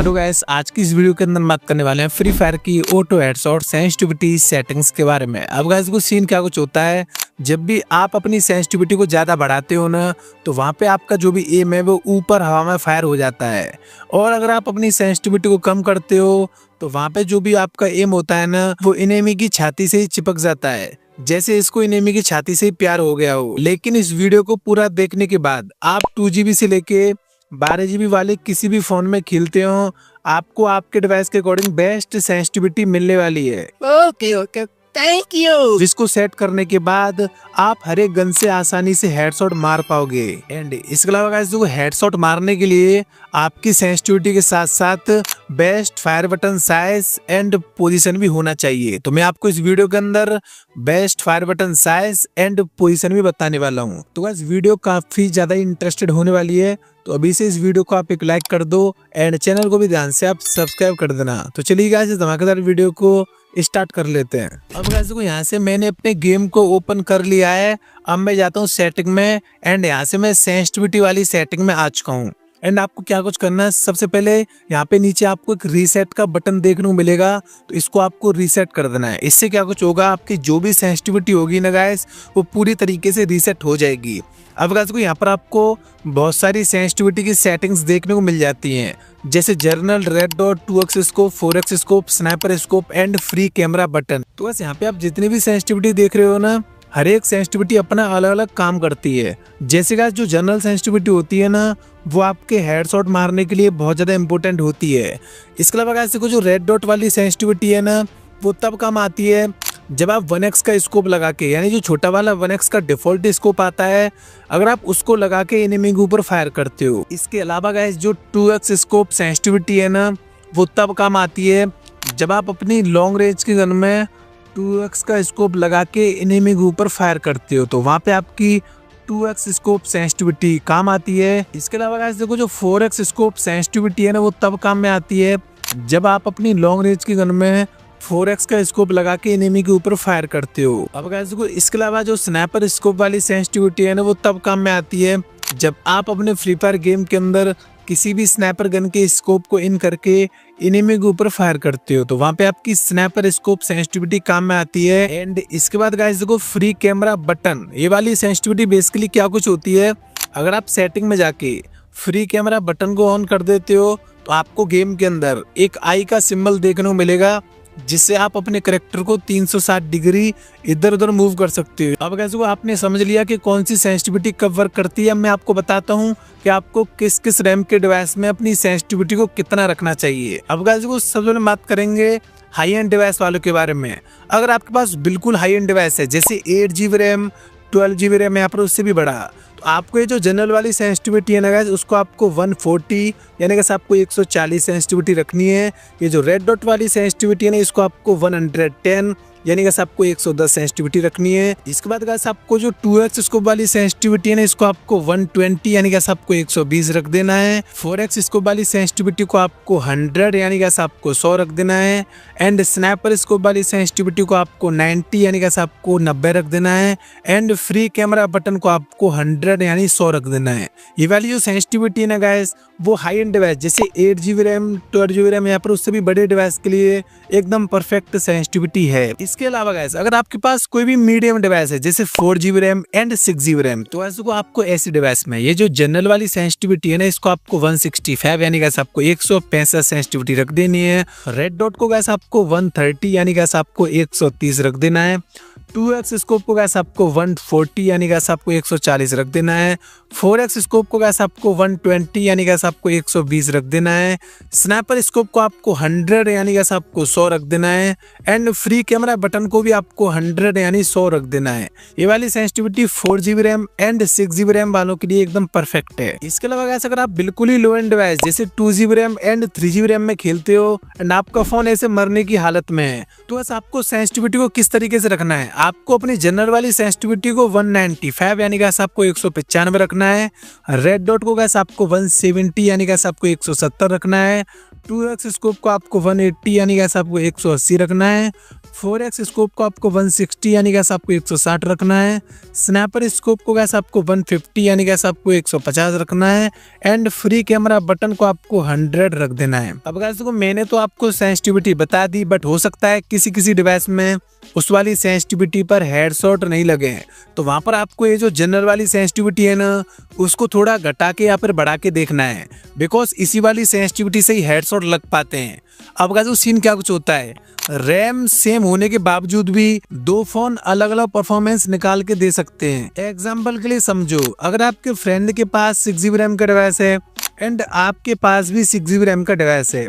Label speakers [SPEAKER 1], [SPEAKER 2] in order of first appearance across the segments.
[SPEAKER 1] Hello guys, आज की इस वीडियो के अंदर बात करने वाले हैं फ्री फायर की ऑटो हेडशॉट सेंसिटिविटी सेटिंग्स के बारे में। अब गाइस कुछ सीन क्या कुछ होता है, जब भी आप अपनी सेंसिटिविटी को ज़्यादा बढ़ाते हो ना, तो वहाँ पे आपका जो भी एम है वो ऊपर हवा में फायर हो जाता है। और अगर आप अपनी सेंसिटिविटी को कम करते हो तो वहाँ पे जो भी आपका एम होता है ना, वो एनिमी की छाती से ही चिपक जाता है, जैसे इसको एनिमी की छाती से ही प्यार हो गया हो। लेकिन इस वीडियो को पूरा देखने के बाद आप 2GB से लेके 12GB वाले किसी भी फोन में खेलते हो, आपको आपके डिवाइस के अकॉर्डिंग बेस्ट सेंसिटिविटी मिलने वाली है। Okay thank you. जिसको सेट करने के बाद आप हर एक गन से आसानी से हेडशॉट मार पाओगे। एंड इसके अलावा गाइस जो हेडशॉट मारने के लिए आपकी सेंसिटिविटी के साथ साथ best fire button size and position भी होना चाहिए। तो मैं आपको इस वीडियो के अंदर best fire button size and position भी बताने वाला हूँ। तो गाइस वीडियो काफी ज्यादा इंटरेस्टेड होने वाली है, तो अभी से इस वीडियो को आप एक लाइक कर दो एंड चैनल को भी ध्यान से आप सब्सक्राइब कर देना। तो चलिए गाइस इस धमाकेदार वीडियो को स्टार्ट कर लेते हैं। अब गाइस देखो, यहाँ से मैंने अपने गेम को ओपन कर लिया है। अब मैं जाता हूँ सेटिंग में एंड यहाँ से मैं सेंसिटिविटी वाली सेटिंग में आ चुका हूँ। एंड आपको क्या कुछ करना है, सबसे पहले यहाँ पे नीचे आपको एक रीसेट का बटन देखने को मिलेगा, तो इसको आपको रीसेट कर देना है। इससे क्या कुछ होगा, आपकी जो भी सेंसिटिविटी होगी ना गाइस, वो पूरी तरीके से रीसेट हो जाएगी। अब गाइस को यहाँ पर आपको बहुत सारी सेंसिटिविटी की सेटिंग्स देखने को मिल जाती हैं, जैसे journal, red dot, 2x scope, 4x scope, sniper scope and free camera button. तो बस यहाँ पे आप जितनी भी सेंसिटिविटी देख रहे हो ना, हर एक सेंसिटिविटी अपना अलग अलग काम करती है। जैसे गाइस जो जनरल सेंसिटिविटी होती है ना, वो आपके हेडशॉट मारने के लिए बहुत ज़्यादा इंपॉर्टेंट होती है। इसके अलावा गाइस जो रेड डॉट वाली सेंसिटिविटी है ना, वो तब काम आती है जब आप 1x का स्कोप लगा के, यानी जो छोटा वाला 1x का डिफॉल्ट स्कोप आता है, अगर आप उसको लगा के एनिमी के ऊपर फायर करते हो। इसके अलावा गाइस जो 2x स्कोप सेंसिटिविटी है ना, वो तब काम आती है जब आप अपनी लॉन्ग रेंज की गन में 2x का स्कोप लगा के एनिमी के ऊपर फायर करते हो, तो वहाँ पे आपकी 2x स्कोप सेंसिटिविटी काम आती है। इसके अलावा गाइस देखो जो 4x स्कोप सेंसिटिविटी है ना, वो तब काम में आती है जब आप अपनी लॉन्ग रेंज की गन में 4x का स्कोप लगा के एनिमी के ऊपर फायर करते हो। अब गाइस देखो इसके अलावा जो स्नाइपर स्कोप वाली सेंसिटिविटी है ना, वो तब काम में आती है जब आप अपने फ्री फायर गेम के अंदर किसी भी स्नाइपर गन के स्कोप को इन करके एनिमी के ऊपर फायर करते हो, तो वहाँ पे आपकी स्नाइपर स्कोप सेंसिटिविटी काम में आती है। एंड इसके बाद गाइस देखो फ्री कैमरा बटन, ये वाली सेंसिटिविटी बेसिकली क्या कुछ होती है, अगर आप सेटिंग में जाके फ्री कैमरा बटन को ऑन कर देते हो, तो आपको गेम के अंदर एक आई का सिंबल देखने को मिलेगा, जिससे आप अपने करेक्टर को 360 डिग्री इधर उधर मूव कर सकते हो। अब गाइस आपने समझ लिया कि कौन सी सेंसिटिविटी कब वर्क करती है। अब मैं आपको बताता हूँ कि आपको किस किस रैम के डिवाइस में अपनी सेंसिटिविटी को कितना रखना चाहिए। अब गाइस सबसे पहले बात करेंगे हाई एंड डिवाइस वालों के बारे में। अगर आपके पास बिल्कुल हाई एंड डिवाइस है, जैसे 8GB रैम, 12GB रैम या फिर उससे भी बड़ा, तो आपको ये जो जनरल वाली सेंसिटिविटी है ना गाइस, उसको आपको 140 यानी कि आपको 140 सेंसिटिविटी रखनी है। ये जो रेड डॉट वाली सेंसिटिविटी है ना, इसको आपको 110 यानी कि आपको 110 सेंसिटिविटी रखनी है। इसके बाद गाइस आपको जो 2x स्कोप वाली सेंसिटिविटी है ना, इसको आपको 120 यानी कि आपको 120 रख देना है। 4x स्कोप वाली सेंसिटिविटी को आपको 100 यानी कि आपको 100 रख देना है। एंड स्नाइपर स्कोप वाली सेंसिटिविटी को आपको 90 यानी कि आपको 90 रख देना है। एंड फ्री कैमरा बटन को आपको 100 यानी 100 रख देना है। ये वाली जो सेंसिटिविटी है ना गाइस, वो हाई एंड डिवाइस जैसे 8GB रैम, 12GB रैम या फिर उससे भी बड़े डिवाइस के लिए एकदम परफेक्ट सेंसिटिविटी है। इसके अलावा गाइस अगर आपके पास कोई भी मीडियम डिवाइस है, जैसे 4GB RAM and 6GB RAM, तो ऐसे को आपको ऐसी डिवाइस में ये जो जनरल वाली सेंसिटिविटी है ना, इसको आपको 165 यानी कि आपको 165 सेंसिटिविटी रख देनी है। रेड डॉट को गाइस आपको 130 यानी कि आपको 130 रख देना है। 2x स्कोप को गैस आपको 140 यानी गैस आपको 140 रख देना है। 4x स्कोप को गैस आपको 120 यानी गैस आपको 120 रख देना है। स्नाइपर स्कोप को आपको 100 यानी गैस आपको 100 रख देना है। एंड फ्री कैमरा बटन को भी आपको 100 यानी 100 रख देना है। ये वाली sensitivity 4GB RAM and 6GB RAM वालों के लिए एकदम परफेक्ट है। इसके अलावा गैस अगर आप बिल्कुल ही लो एंड डिवाइस जैसे 2GB RAM and 3GB RAM में खेलते हो एंड आपका फोन ऐसे मरने की हालत में है, तो बस आपको सेंसिटिविटी को किस तरीके से रखना है, आपको अपनी जनरल वाली सेंसिटिविटी को 195 यानी कि आपको 195 रखना है। रेड डॉट को गैस आपको 170 यानी कि आपको 170 रखना है। 2x स्कोप को आपको 180 यानी कैसे आपको 180 रखना है। 4x स्कोप को आपको 160 यानी कैसे आपको 160 रखना है। स्नैपर स्कोप को कैसे आपको 150 यानी कैसे आपको 150 रखना है। एंड फ्री कैमरा बटन को आपको 100 रख देना है। अब गाइस देखो मैंने तो आपको सेंसिटिविटी बता दी, बट हो सकता है किसी किसी डिवाइस में उस वाली सेंसिटिविटी पर हेडशॉट नहीं लगे हैं, तो वहां पर आपको ये जो जनरल वाली सेंसिटिविटी है ना उसको थोड़ा घटा के या फिर बढ़ा के देखना है, बिकॉज इसी वाली सेंसिटिविटी से ही हेडशॉट लग पाते हैं। अब गाइस वो सीन क्या कुछ होता है, रैम सेम होने के बावजूद भी दो फोन अलग अलग परफॉर्मेंस निकाल के दे सकते हैं। एग्जाम्पल के लिए समझो, अगर आपके फ्रेंड के पास 6GB रैम का डिवाइस है एंड आपके पास भी 6GB रैम का डिवाइस है,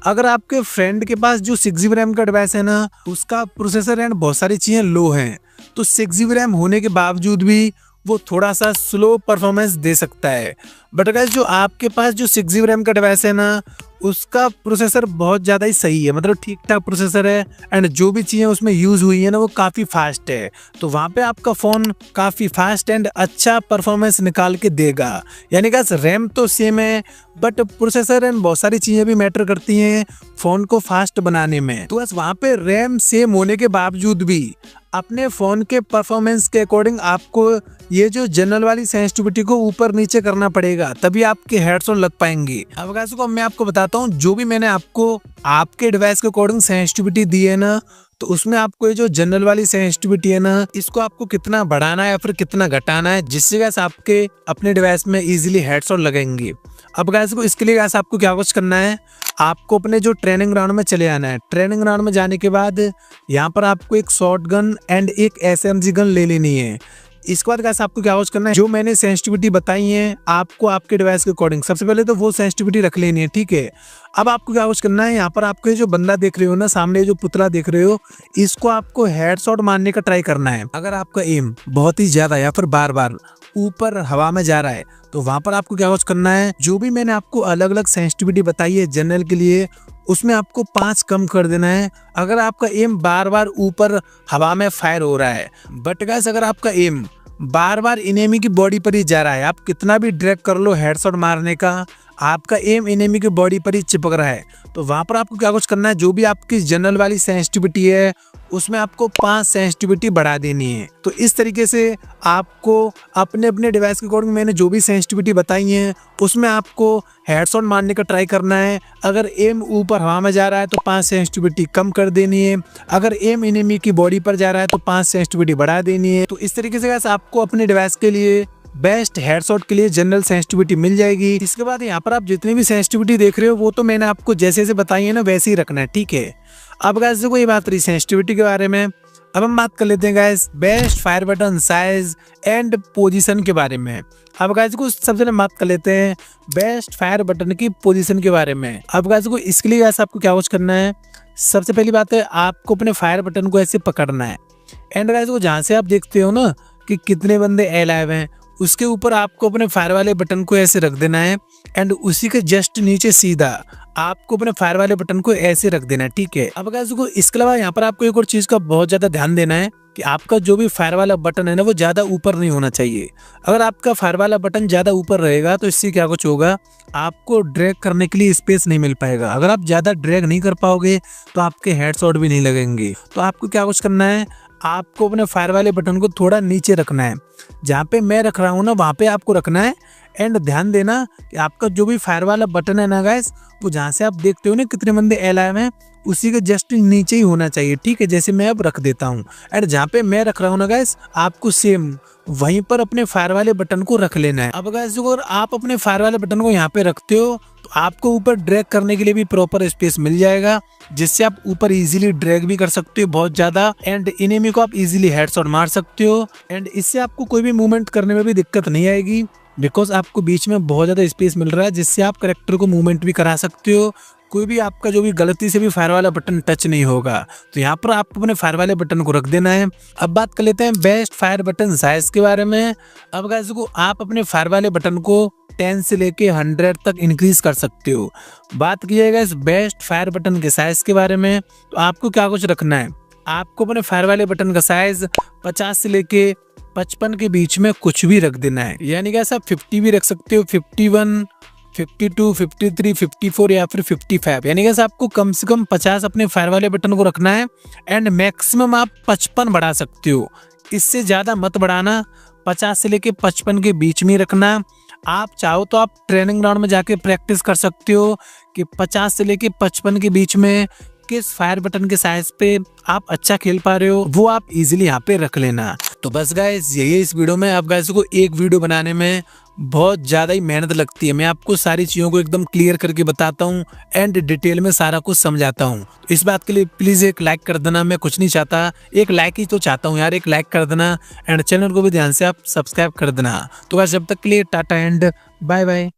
[SPEAKER 1] अगर आपके फ्रेंड के पास जो 6GB रैम का डिवाइस है ना उसका प्रोसेसर एंड बहुत सारी चीजें लो हैं, तो 6GB रैम होने के बावजूद भी वो थोड़ा सा स्लो परफॉर्मेंस दे सकता है। बट गाइस जो आपके पास जो 6GB रैम का डिवाइस है ना उसका प्रोसेसर बहुत ज़्यादा ही सही है, मतलब ठीक ठाक प्रोसेसर है एंड जो भी चीज़ें उसमें यूज़ हुई है ना वो काफ़ी फास्ट है, तो वहाँ पे आपका फ़ोन काफ़ी फास्ट एंड अच्छा परफॉर्मेंस निकाल के देगा। यानी गाइस रैम तो सेम है बट प्रोसेसर एंड बहुत सारी चीज़ें भी मैटर करती हैं फ़ोन को फास्ट बनाने में। तो बस वहाँ पे रैम सेम होने के बावजूद भी अपने फ़ोन के परफॉर्मेंस के अकॉर्डिंग आपको ये जो जनरल वाली सेंसिटिविटी को ऊपर नीचे करना पड़ेगा, तभी आपके हेडशॉट लग पाएंगे। अब गाइस को मैं आपको बताता हूँ, जो भी मैंने आपको आपके डिवाइस के अकॉर्डिंग सेंसिटिविटी दी है ना, तो उसमें आपको ये जो जनरल वाली सेंसिटिविटी है ना इसको आपको कितना बढ़ाना है या फिर कितना घटाना है, जिससे गाइस आपके अपने डिवाइस में इजीली हेडशॉट लगेंगे। अब गाइस को इसके लिए गाइस आपको क्या कुछ करना है, आपको अपने जो ट्रेनिंग ग्राउंड में चले आना है। ट्रेनिंग ग्राउंड में जाने के बाद यहाँ पर आपको एक शॉर्ट गन एंड एक SMG गन ले लेनी है। इसके बाद गाइस आपको क्या कुछ करना है, जो मैंने सेंसिटिविटी बताई है आपको आपके डिवाइस के अकॉर्डिंग सबसे पहले तो वो सेंसिटिविटी रख लेनी है, ठीक है। अब आपको क्या कुछ करना है, यहाँ पर आपको जो बंदा देख रहे हो ना, सामने जो पुतला देख रहे हो, इसको आपको हेडशॉट मारने का ट्राई करना है। अगर आपका एम बहुत ही ज्यादा या फिर बार बार ऊपर हवा में जा रहा है तो वहां पर आपको क्या कुछ करना है, जो भी मैंने आपको अलग अलग सेंसिटिविटी बताई है जनरल के लिए उसमें आपको 5 कम कर देना है। अगर आपका एम बार बार ऊपर हवा में फायर हो रहा है, बट गाइस अगर आपका एम बार बार इनेमी की बॉडी पर ही जा रहा है, आप कितना भी ड्रैग कर लो हेडशॉट मारने का, आपका एम इनेमी की बॉडी पर ही चिपक रहा है, तो वहां पर आपको क्या कुछ करना है, जो भी आपकी जनरल वाली सेंसिटिविटी है उसमें आपको 5 सेंसिटिविटी बढ़ा देनी है। तो इस तरीके से आपको अपने अपने डिवाइस के अकॉर्डिंग मैंने जो भी सेंसिटिविटी बताई है उसमें आपको हेडशॉट मारने का ट्राई करना है। अगर एम ऊपर हवा में जा रहा है तो 5 सेंसिटिविटी कम कर देनी है, अगर एम इनेमी की बॉडी पर जा रहा है तो 5 सेंसिटिविटी बढ़ा देनी है। तो इस तरीके से गाइस आपको अपने डिवाइस के लिए बेस्ट हेडशॉट के लिए जनरल सेंसिटिविटी मिल जाएगी। इसके बाद यहाँ पर आप जितनी भी सेंसिटिविटी देख रहे हो वो तो मैंने आपको जैसे जैसे बताई है ना वैसे ही रखना है, ठीक है। अब गाइस देखो ये बात रही सेंसिटिविटी के बारे में, अब हम बात कर लेते हैं guys best fire button size and position के बारे में। अब गाइस को सबसे पहले बात कर लेते हैं बेस्ट फायर बटन की पोजीशन के बारे में। अब गाइस को इसके लिए गाइस आपको क्या कुछ करना है, सबसे पहली बात है आपको अपने फायर बटन को ऐसे पकड़ना है एंड गाइस को जहाँ से आप देखते हो ना कि कितने बंदे अलाइव हैं उसके ऊपर आपको अपने फायर वाले बटन को ऐसे रख देना है एंड उसी के जस्ट नीचे सीधा आपको अपने फायर वाले बटन को ऐसे रख देना है, ठीक है। अब गाइस को इसके अलावा यहाँ पर आपको एक और चीज का बहुत ज्यादा ध्यान देना है कि आपका जो भी फायर वाला बटन है ना वो ज्यादा ऊपर नहीं होना चाहिए। अगर आपका फायर वाला बटन ज्यादा ऊपर रहेगा तो इससे क्या कुछ होगा, आपको ड्रैग करने के लिए स्पेस नहीं मिल पाएगा। अगर आप ज्यादा ड्रैग नहीं कर पाओगे तो आपके हेडशॉट भी नहीं लगेंगे। तो आपको क्या कुछ करना है, आपको अपने फायर वाले बटन को थोड़ा नीचे रखना है, जहाँ पे मैं रख रहा हूँ ना वहाँ पे आपको रखना है एंड ध्यान देना कि आपका जो भी फायर वाला बटन है ना गाइस वो जहाँ से आप देखते हो ना कितने बंदे अलाइव हैं उसी के जस्ट नीचे ही होना चाहिए, ठीक है। जैसे मैं अब रख देता हूँ एंड जहाँ पे मैं रख रहा हूँ ना गाइस आपको सेम वहीं पर अपने फायर वाले बटन को रख लेना है। अब गाइस अगर आप अपने फायर वाले बटन को यहाँ पे रखते हो तो आपको ऊपर ड्रैग करने के लिए भी प्रॉपर स्पेस मिल जाएगा, जिससे आप ऊपर इजीली ड्रैग भी कर सकते हो बहुत ज्यादा एंड इनेमी को आप इजीली हेडशॉट मार सकते हो एंड इससे आपको कोई भी मूवमेंट करने में भी दिक्कत नहीं आएगी, बिकॉज आपको बीच में बहुत ज्यादा स्पेस मिल रहा है जिससे आप कैरेक्टर को मूवमेंट भी करा सकते हो। कोई भी आपका जो भी गलती से भी फायर वाला बटन टच नहीं होगा। तो यहाँ पर आपको अपने फायर वाले बटन को रख देना है। अब बात कर लेते हैं बेस्ट फायर बटन साइज के बारे में। अब गाइस को आप अपने फायर वाले बटन को 10 से लेके 100 तक इंक्रीज कर सकते हो। बात कीजिएगा इस बेस्ट फायर बटन के साइज के बारे में, तो आपको क्या कुछ रखना है, आपको अपने फायर वाले बटन का साइज 50 से लेके 55 के बीच में कुछ भी रख देना है। यानी कि आप 50 भी रख सकते हो, 51 52, 53, 54 या फिर 55, यानी कि आपको कम से कम 50 अपने फायर वाले बटन को रखना है एंड मैक्सिमम आप 55 बढ़ा सकते हो। इससे ज़्यादा मत बढ़ाना, 50 से लेके 55 के बीच में रखना। आप चाहो तो आप ट्रेनिंग ग्राउंड में जाके प्रैक्टिस कर सकते हो कि 50 से लेके 55 के बीच में किस फायर बटन के साइज पे आप अच्छा खेल पा रहे हो, वो आप इजीली यहाँ पे रख लेना। तो बस गाइस यही इस वीडियो में। आप गाइस को एक वीडियो बनाने में बहुत ज़्यादा ही मेहनत लगती है। मैं आपको सारी चीज़ों को एकदम क्लियर करके बताता हूँ एंड डिटेल में सारा कुछ समझाता हूँ। इस बात के लिए प्लीज़ एक लाइक कर देना। मैं कुछ नहीं चाहता, एक लाइक ही तो चाहता हूँ यार, एक लाइक कर देना एंड चैनल को भी ध्यान से आप सब्सक्राइब कर देना। तो गाइस जब तक के लिए टाटा एंड बाय बाय।